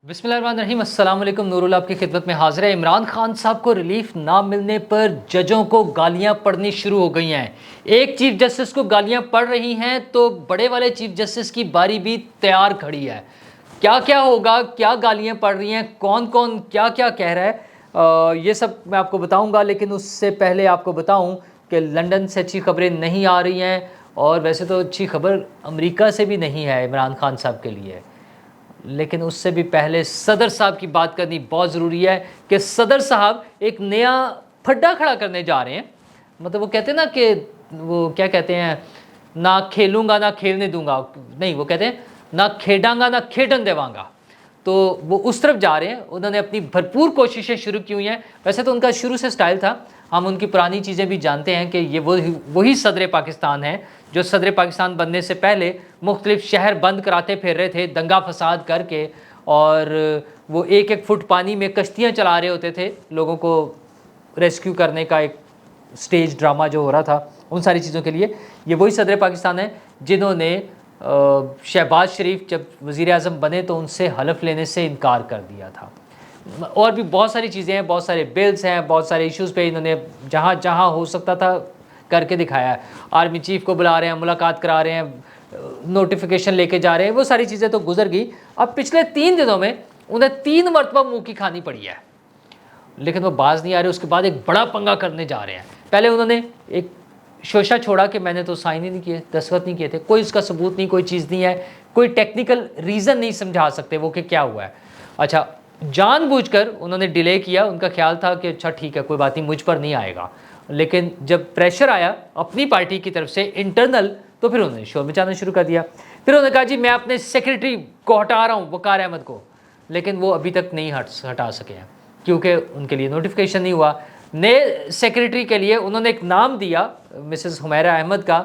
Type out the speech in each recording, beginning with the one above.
बिस्मिल्लाहिर्रहमानिर्रहीम, अस्सलाम वालेकुम। नूरुल आपकी खिदमत में हाजिर है। इमरान खान साहब को रिलीफ ना मिलने पर जजों को गालियां पड़नी शुरू हो गई हैं। एक चीफ जस्टिस को गालियां पड़ रही हैं तो बड़े वाले चीफ जस्टिस की बारी भी तैयार खड़ी है। क्या क्या होगा, क्या गालियां पड़ रही हैं, कौन कौन क्या क्या कह रहा है, ये सब मैं आपको बताऊंगा। लेकिन उससे पहले आपको बताऊं कि लंदन से अच्छी खबरें नहीं आ रही हैं, और वैसे तो अच्छी खबर अमेरिका से भी नहीं है इमरान खान साहब के लिए। लेकिन उससे भी पहले सदर साहब की बात करनी बहुत ज़रूरी है कि सदर साहब एक नया फड्डा खड़ा करने जा रहे हैं। मतलब वो कहते हैं ना कि वो क्या कहते हैं, ना खेलूंगा ना खेलने दूंगा, नहीं वो कहते हैं ना खेडांगा ना खेडन देवांगा। तो वो उस तरफ जा रहे हैं। उन्होंने अपनी भरपूर कोशिशें शुरू की हुई हैं। वैसे तो उनका शुरू से स्टाइल था, हम उनकी पुरानी चीज़ें भी जानते हैं कि ये वही सदर पाकिस्तान है जो सदर पाकिस्तान बनने से पहले मुख्तलिफ शहर बंद कराते फिर रहे थे दंगा फसाद करके, और वो एक एक फुट पानी में कश्तियाँ चला रहे होते थे लोगों को रेस्क्यू करने का। एक स्टेज ड्रामा जो हो रहा था उन सारी चीज़ों के लिए ये वही सदर पाकिस्तान है जिन्होंने शहबाज शरीफ जब वज़ीर आज़म बने तो उनसे हलफ लेने से इनकार कर दिया था। और भी बहुत सारी चीज़ें हैं, बहुत सारे बिल्स हैं, बहुत सारे इश्यूज़ पे इन्होंने जहाँ जहाँ हो सकता था करके दिखाया है। आर्मी चीफ को बुला रहे हैं, मुलाकात करा रहे हैं, नोटिफिकेशन लेके जा रहे हैं, वो सारी चीज़ें तो गुजर गई। अब पिछले 3 दिनों में उन्हें 3 मरतबा मुँह की खानी पड़ी है, लेकिन वो बाज नहीं आ रहे। उसके बाद एक बड़ा पंगा करने जा रहे हैं। पहले उन्होंने एक शोशा छोड़ा कि मैंने तो साइन ही नहीं किए, दस्तखत नहीं किए थे, कोई उसका सबूत नहीं, कोई चीज़ नहीं है, कोई टेक्निकल रीज़न नहीं समझा सकते वो कि क्या हुआ है। अच्छा, जानबूझकर उन्होंने डिले किया। उनका ख्याल था कि अच्छा ठीक है कोई बात नहीं, मुझ पर नहीं आएगा। लेकिन जब प्रेशर आया अपनी पार्टी की तरफ से इंटरनल, तो फिर उन्होंने शोर मचाना शुरू कर दिया। फिर उन्होंने कहा जी मैं अपने सेक्रेटरी को हटा रहा हूँ, वकार अहमद को, लेकिन वो अभी तक नहीं हटा सके हैं क्योंकि उनके लिए नोटिफिकेशन नहीं हुआ। नए सेक्रेटरी के लिए उन्होंने एक नाम दिया मिसेस हुमैरा अहमद का,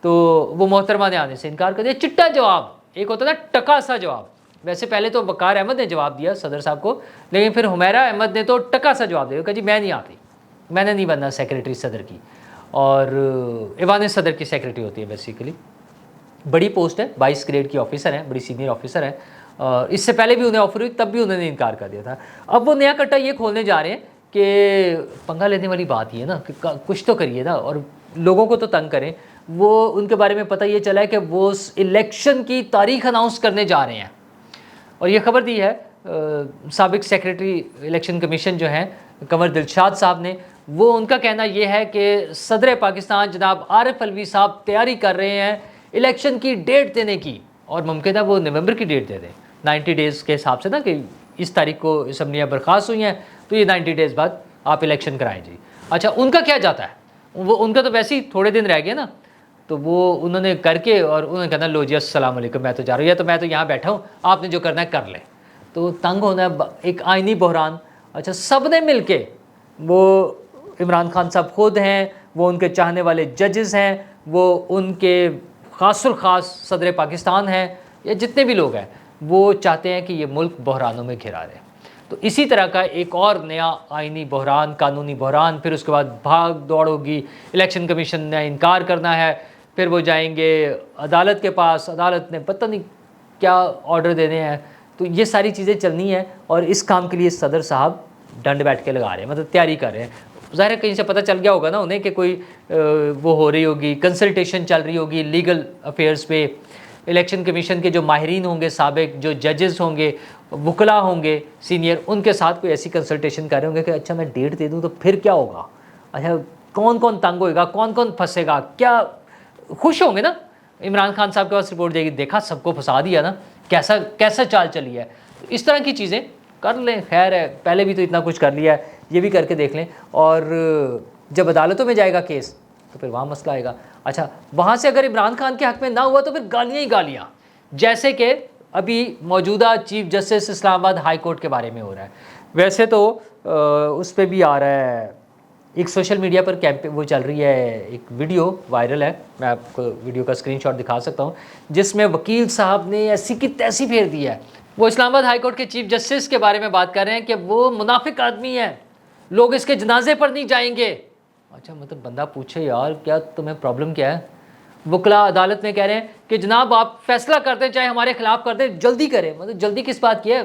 तो वो मोहतरमा ने आने से इनकार कर दिया। चिट्टा जवाब, एक होता था टका सा जवाब। वैसे पहले तो वकार अहमद ने जवाब दिया सदर साहब को, लेकिन फिर हुमैरा अहमद ने तो टका सा जवाब दिया, कहा जी मैं नहीं आती, मैंने नहीं बनना सेक्रेटरी सदर की। और ईवान सदर की सेक्रेटरी होती है बेसिकली, बड़ी पोस्ट है, 22 ग्रेड की ऑफिसर है, बड़ी सीनियर ऑफिसर है। इससे पहले भी उन्हें ऑफर हुई, तब भी उन्होंने इनकार कर दिया था। अब वो नया कट्टा ये खोलने जा रहे हैं कि पंगा लेने वाली बात ही है ना कि कुछ तो करिए ना और लोगों को तो तंग करें। वो उनके बारे में पता ये चला है कि वो इलेक्शन की तारीख अनाउंस करने जा रहे हैं, और ये खबर दी है साबिक सेक्रेटरी इलेक्शन कमीशन जो हैं कंवर दिलशाद साहब ने। वो उनका कहना ये है कि सदर पाकिस्तान जनाब आरिफ अलवी साहब तैयारी कर रहे हैं इलेक्शन की डेट देने की, और मुमकिन है वो नवंबर की डेट दे दें 90 डेज़ के हिसाब से ना, कि इस तारीख को असम्बलियाँ बर्खास्त हुई हैं तो ये 90 डेज़ बाद आप इलेक्शन कराएं जी। अच्छा, उनका क्या जाता है, वो उनका तो वैसे ही थोड़े दिन रह गए ना, तो वो उन्होंने करके और उन्होंने कहना लो जी अस्सलाम वालेकुम मैं तो जा रहा हूँ, या तो मैं तो यहाँ बैठा हूँ, आपने जो करना है कर ले। तो तंग होना है, एक आइनी बहरान। अच्छा, सब ने मिल के, वो इमरान खान साहब खुद हैं, वो उनके चाहने वाले जजेस हैं, वो उनके ख़ासुल ख़ास सदर पाकिस्तान हैं, या जितने भी लोग हैं, वो चाहते हैं कि ये मुल्क बहरानों में घिरा रहे। तो इसी तरह का एक और नया आइनी बहरान, कानूनी बहरान, फिर उसके बाद भाग दौड़ होगी, इलेक्शन कमीशन ने इनकार करना है, फिर वो जाएंगे अदालत के पास, अदालत ने पता नहीं क्या ऑर्डर देने हैं। तो ये सारी चीज़ें चलनी है, और इस काम के लिए सदर साहब डंड बैठ के लगा रहे हैं, मतलब तैयारी कर रहे हैं। ज़ाहिर है कहीं से पता चल गया होगा ना उन्हें कि कोई वो हो रही होगी, कंसल्टेशन चल रही होगी लीगल अफेयर्स पे। इलेक्शन कमीशन के जो माहिरीन होंगे, साबिक जो जजेस होंगे, वकला होंगे सीनियर, उनके साथ कोई ऐसी कंसल्टेशन कर रहे होंगे कि अच्छा मैं डेट दे दूँ तो फिर क्या होगा, अच्छा कौन कौन तंग होएगा, कौन कौन फंसेगा, क्या खुश होंगे ना। इमरान खान साहब के पास रिपोर्ट जाएगी, देखा सबको फंसा दिया ना, कैसा कैसा चाल चली है। तो इस तरह की चीज़ें कर लें, खैर है पहले भी तो इतना कुछ कर लिया है, ये भी करके देख लें। और जब अदालतों में जाएगा केस तो फिर वहाँ मसला आएगा। अच्छा, वहाँ से अगर इमरान खान के हक़ में ना हुआ तो फिर गालियाँ ही गालियाँ, जैसे कि अभी मौजूदा chief justice Islamabad high court के बारे में हो रहा है। वैसे तो उस पर भी आ रहा है, एक सोशल मीडिया पर कैंपेन वो चल रही है, एक वीडियो वायरल है, मैं आपको वीडियो का स्क्रीनशॉट दिखा सकता हूँ, जिसमें वकील साहब ने ऐसी की तैसी फेर दी है। वो इस्लामाबाद हाई कोर्ट के चीफ जस्टिस के बारे में बात कर रहे हैं कि वो मुनाफिक आदमी है, लोग इसके जनाजे पर नहीं जाएंगे। अच्छा, मतलब बंदा पूछे यार क्या तुम्हें प्रॉब्लम क्या है। वकला अदालत में कह रहे हैं कि जनाब आप फैसला करते चाहे हमारे खिलाफ करते, जल्दी करें। मतलब जल्दी किस बात की है,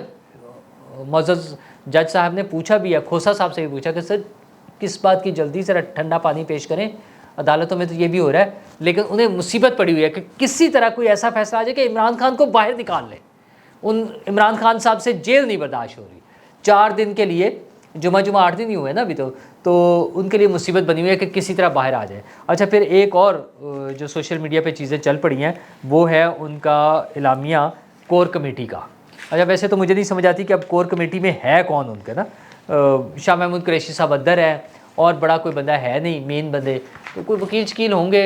मोअज़्ज़ज़ जज साहब ने पूछा भी है, खोसा साहब से भी पूछा कि सर किस बात की जल्दी, ज़रा ठंडा पानी पेश करें, अदालतों में तो ये भी हो रहा है। लेकिन उन्हें मुसीबत पड़ी हुई है कि किसी तरह कोई ऐसा फैसला आ जाए कि इमरान खान को बाहर निकाल ले। उन इमरान खान साहब से जेल नहीं बर्दाश्त हो रही। 4 दिन के लिए, जुमा 8 दिन ही हुए ना अभी तो उनके लिए मुसीबत बनी हुई है कि किसी तरह बाहर आ जाए। अच्छा, फिर एक और जो सोशल मीडिया पे चीज़ें चल पड़ी हैं वो है उनका एलामिया कोर कमेटी का। अच्छा, वैसे तो मुझे नहीं समझ आती कि अब कोर कमेटी में है कौन उनके ना। शाह महमूद कुरैशी साहब अदर है और बड़ा कोई बंदा है नहीं मेन बंदे, तो कोई वकील शकील होंगे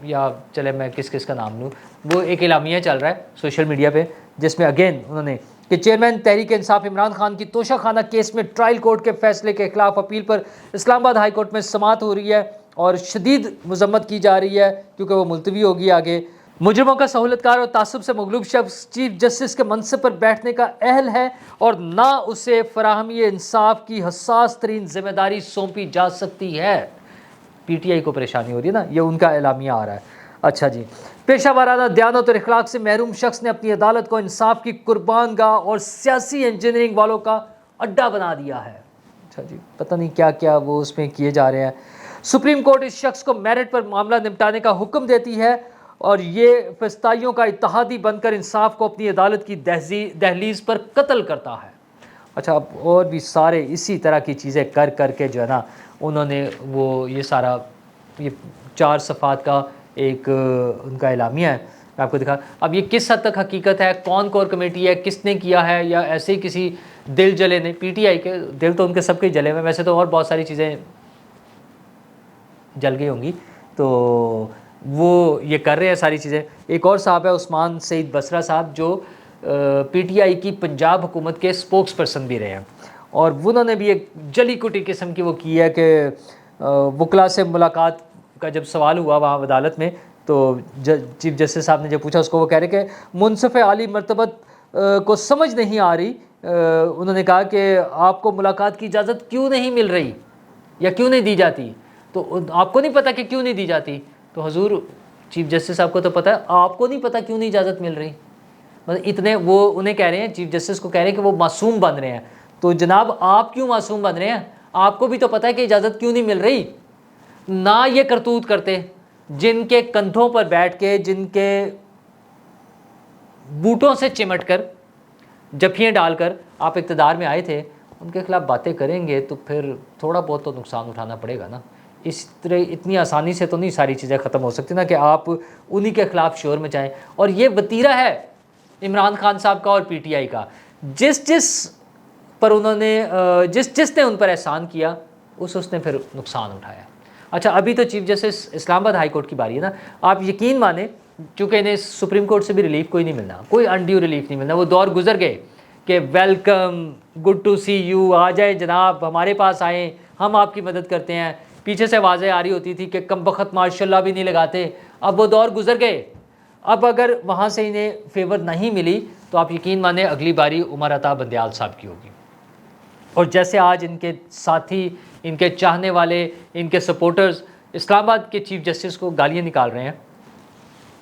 या चले मैं किस किस का नाम लूँ। वो एक एलामिया चल रहा है सोशल मीडिया पे जिसमें अगेन उन्होंने कि चेयरमैन तहरीक इंसाफ इमरान खान की तोशाखाना केस में ट्रायल कोर्ट के फैसले के खिलाफ अपील पर इस्लामाबाद हाई कोर्ट में समाअत हो रही है और शदीद मजम्मत की जा रही है क्योंकि वो मुलतवी होगी आगे। मुजरमों का सहूलतकार और तासुब से मगलूब शख्स चीफ जस्टिस के मनसब पर बैठने का अहल है और ना उसे फराहमी इंसाफ की हसास तरीन जिम्मेदारी सौंपी जा सकती है। पीटीआई को परेशानी हो रही है ना, ये उनका एलामिया आ रहा है। अच्छा जी, पेशा वाराना दयानत और इखलाक से महरूम शख्स ने अपनी अदालत को इंसाफ की कुर्बानगाह और सियासी इंजीनियरिंग वालों का अड्डा बना दिया है। अच्छा जी, पता नहीं क्या क्या वो उसमें किए जा रहे हैं। सुप्रीम कोर्ट इस शख्स को मेरिट पर मामला निपटाने का हुक्म देती है और ये फस्ताइयों का इत्तेहादी बनकर इंसाफ को अपनी अदालत की दहलीज पर कत्ल करता है। अच्छा, अब और भी सारे इसी तरह की चीज़ें कर करके जो है ना उन्होंने वो ये सारा ये 4 सफ़ात का एक उनका एलामिया है, मैं आपको दिखा। अब ये किस हद तक हकीकत है, कौन कोर कमेटी है, किसने किया है, या ऐसे ही किसी दिल जले ने। पीटीआई के दिल तो उनके सबके जले हुए, वैसे तो और बहुत सारी चीज़ें जल गई होंगी, तो वो ये कर रहे हैं सारी चीज़ें। एक और साहब है उस्मान सईद बसरा साहब जो पीटीआई की पंजाब हुकूमत के स्पोक्स पर्सन भी रहे हैं और उन्होंने भी एक जली कुटी किस्म की वो की है कि वकला से मुलाकात का जब सवाल हुआ वहाँ अदालत में तो चीफ जस्टिस साहब ने जब पूछा उसको, वो कह रहे कि मुनसिफ आली मरतबत को समझ नहीं आ रही। उन्होंने कहा कि आपको मुलाकात की इजाज़त क्यों नहीं मिल रही या क्यों नहीं दी जाती, तो आपको नहीं पता कि क्यों नहीं दी जाती। तो हजूर चीफ जस्टिस साहब को तो पता है, आपको नहीं पता क्यों नहीं इजाज़त मिल रही। मतलब इतने वो उन्हें कह रहे हैं, चीफ जस्टिस को कह रहे हैं कि वो मासूम बन रहे हैं। तो जनाब आप क्यों मासूम बन रहे हैं, आपको भी तो पता है कि इजाज़त क्यों नहीं मिल रही। ना ये करतूत करते जिनके कंधों पर बैठ के, जिनके बूटों से चिमट कर, जफियाँ डालकर आप इक़्तिदार में आए थे, उनके खिलाफ बातें करेंगे तो फिर थोड़ा बहुत तो नुकसान उठाना पड़ेगा ना। इस तरह इतनी आसानी से तो नहीं सारी चीज़ें ख़त्म हो सकती ना कि आप उन्हीं के खिलाफ शोर मचाएं। और ये वतीरा है इमरान खान साहब का और पीटीआई का, जिस पर उन्होंने जिसने उन पर एहसान किया उसने फिर नुकसान उठाया। अच्छा, अभी तो chief justice Islamabad high court की बारी है ना। आप यकीन माने, चूँकि इन्हें सुप्रीम कोर्ट से भी रिलीफ कोई नहीं मिलना, कोई अनड्यू रिलीफ नहीं मिलना। वो दौर गुजर गए कि welcome, good to see you, आ जाए जनाब, हमारे पास आएँ, हम आपकी मदद करते हैं। पीछे से आवाज़ें आ रही होती थी कि कम बख्त माशाल्लाह भी नहीं लगाते। अब वो दौर गुजर गए। अब अगर वहाँ से इन्हें फेवर नहीं मिली तो आप यकीन माने अगली बारी उमर अता बंदयाल साहब की होगी। और जैसे आज इनके साथी, इनके चाहने वाले, इनके सपोर्टर्स इस्लामाबाद के चीफ जस्टिस को गालियाँ निकाल रहे हैं,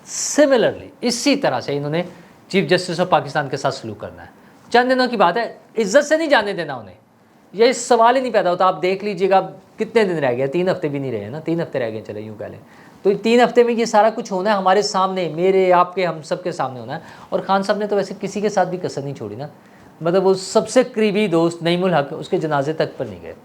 सिमिलरली इसी तरह से इन्होंने चीफ जस्टिस ऑफ पाकिस्तान के साथ सलूक करना है। चंद दिनों की बात है, इज्जत से नहीं जाने देना उन्हें, ये सवाल ही नहीं पैदा होता। आप देख लीजिएगा कितने दिन रह गए, 3 हफ्ते भी नहीं रहे ना, 3 हफ्ते रह गए, चले यूँ कह लें। तो 3 हफ्ते में ये सारा कुछ होना है हमारे सामने, मेरे, आपके, हम सब के सामने होना है। और खान साहब ने तो वैसे किसी के साथ भी कसर नहीं छोड़ी ना। मतलब वो सबसे करीबी दोस्त नईमुल हक उसके जनाजे तक पर नहीं गए।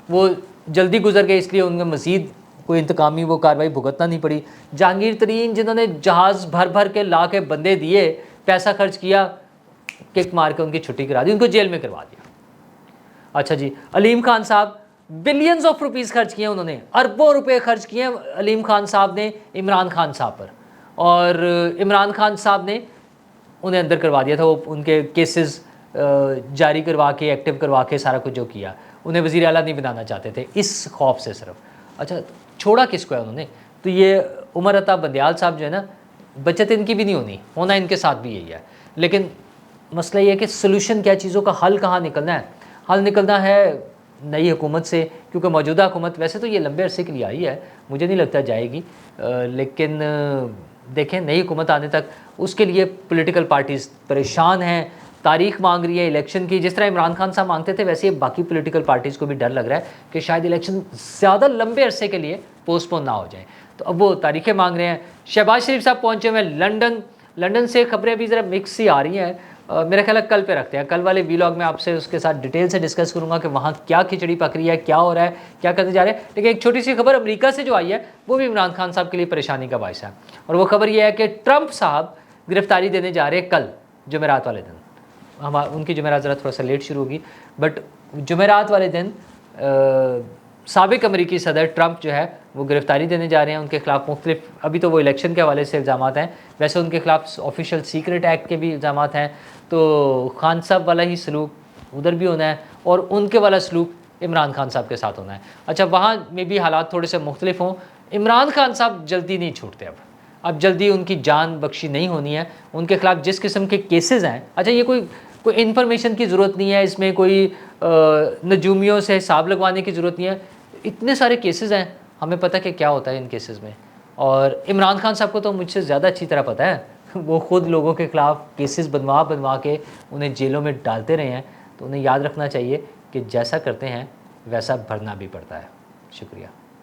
वो जल्दी गुजर गए, इसलिए उनमें मज़ीद कोई इंतकामी वो कार्रवाई भुगतना नहीं पड़ी। जहांगीर तरीन जिन्होंने जहाज़ भर भर के ला के बंदे दिए, पैसा खर्च किया, किक मार के उनकी छुट्टी करा दी, उनको जेल में करवा दिया। अच्छा जी, अलीम खान साहब बिलियंस ऑफ रुपीज़ खर्च किए, उन्होंने अरबों रुपए खर्च किए अलीम खान साहब ने इमरान खान साहब पर, और इमरान खान साहब ने उन्हें अंदर करवा दिया था। वो उनके केसेस जारी करवा के, एक्टिव करवा के सारा कुछ जो किया, उन्हें वज़ीर आला नहीं बनाना चाहते थे इस खौफ से सिर्फ। अच्छा, छोड़ा किसको है उन्होंने, तो ये उमर अता बंदयाल साहब जो है ना, बचत इनकी भी नहीं होनी, होना इनके साथ भी यही है। लेकिन मसला ये है कि सोल्यूशन क्या, चीज़ों का हल कहाँ निकलना है। हल निकलना है नई हुकूमत से, क्योंकि मौजूदा हुकूमत वैसे तो ये लंबे अरसे के लिए आई है, मुझे नहीं लगता जाएगी। लेकिन देखें नई हुकूमत आने तक उसके लिए पॉलिटिकल पार्टीज़ परेशान हैं, तारीख मांग रही है इलेक्शन की। जिस तरह इमरान खान साहब मांगते थे वैसे ही बाकी पॉलिटिकल पार्टीज़ को भी डर लग रहा है कि शायद इलेक्शन ज़्यादा लंबे अरसे के लिए पोस्टपोन ना हो जाए, तो अब वो तारीखें मांग रहे हैं। शहबाज शरीफ साहब पहुँचे हुए लंदन से खबरें अभी ज़रा मिक्स ही आ रही हैं। मेरा ख्याल है कल पे रखते हैं, कल वाले वीलॉग में आपसे उसके साथ डिटेल से डिस्कस करूंगा कि वहाँ क्या खिचड़ी पक रही है, क्या हो रहा है, क्या करते जा रहे हैं। लेकिन एक छोटी सी खबर अमेरिका से जो आई है वो भी इमरान खान साहब के लिए परेशानी का बायस है, और वो खबर ये है कि ट्रंप साहब गिरफ्तारी देने जा रहे हैं कल जुमेरात वाले दिन। उनकी जुमेरात ज़रा थोड़ा सा लेट शुरू होगी, बट जुमेरात वाले दिन साबिक अमरीकी सदर ट्रंप जो है वो गिरफ्तारी देने जा रहे हैं। उनके खिलाफ मुख्तलिफ, अभी तो वो इलेक्शन के हवाले से इल्ज़ाम हैं, वैसे उनके खिलाफ ऑफिशियल सीक्रेट एक्ट के भी इल्ज़ाम हैं। तो खान साहब वाला ही सलूक उधर भी होना है और उनके वाला सलूक इमरान खान साहब के साथ होना है। अच्छा, वहाँ में भी हालात थोड़े से मुख्तलिफ हों। इमरान खान साहब जल्दी नहीं छूटते, अब जल्दी उनकी जान बख्शी नहीं होनी है। उनके खिलाफ जिस किस्म के केसेस हैं, अच्छा ये कोई इन्फॉर्मेशन की ज़रूरत नहीं है, इसमें कोई नजूमियों से हिसाब लगवाने की ज़रूरत नहीं है। इतने सारे केसेस हैं, हमें पता है कि क्या होता है इन केसेस में, और इमरान खान साहब को तो मुझसे ज़्यादा अच्छी तरह पता है। वो ख़ुद लोगों के ख़िलाफ़ केसेस बनवा के उन्हें जेलों में डालते रहे हैं, तो उन्हें याद रखना चाहिए कि जैसा करते हैं वैसा भरना भी पड़ता है। शुक्रिया।